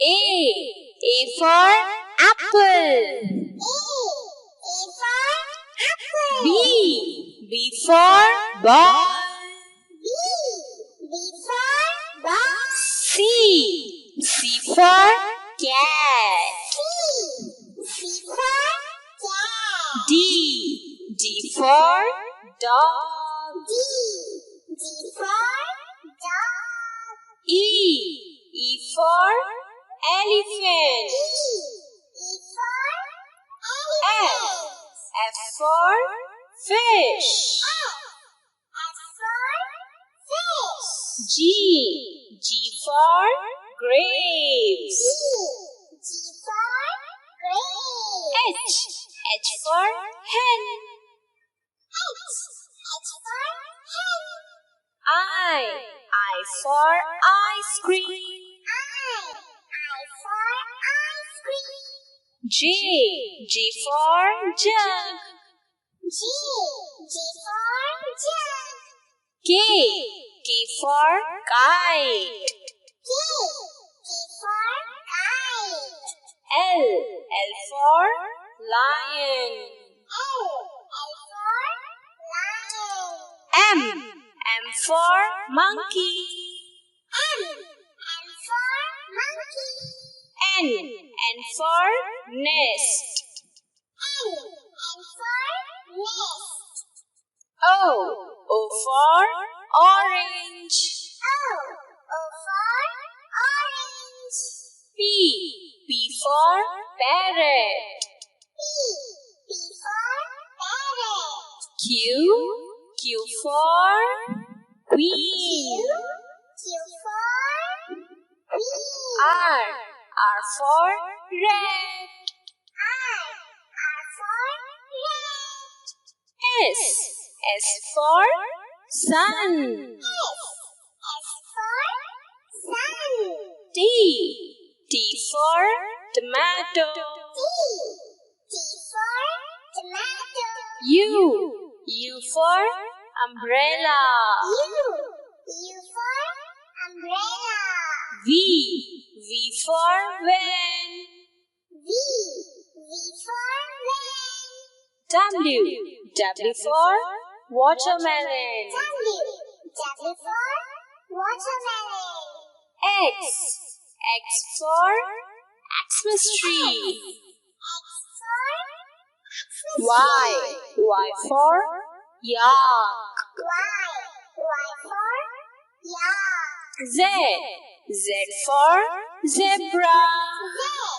A for apple. A for apple. B for ball. B for ball. C for cat. C for cat. D for dog. D for dog. E for elephant. E for elephant. F for fish. F for fish. G for grapes. G for grapes. H for hen. H for hen. I for ice cream. I for ice cream. J for jug. G for jug. K for kite. K for kite. L for lion. L for lion. M for monkey. M for monkey. N for nest. N for nest. O for orange. O for orange. P for parrot. P for parrot. Q for queen. Q for queen. R for red. R for red. S for sun. S for sun. T for tomato. T for tomato. U for umbrella. U for umbrella. V for van. V for van. W for watermelon. W for watermelon. X for Xmas tree. X for Xmas tree. Y for yak. Y for yak. Z for zebra. Z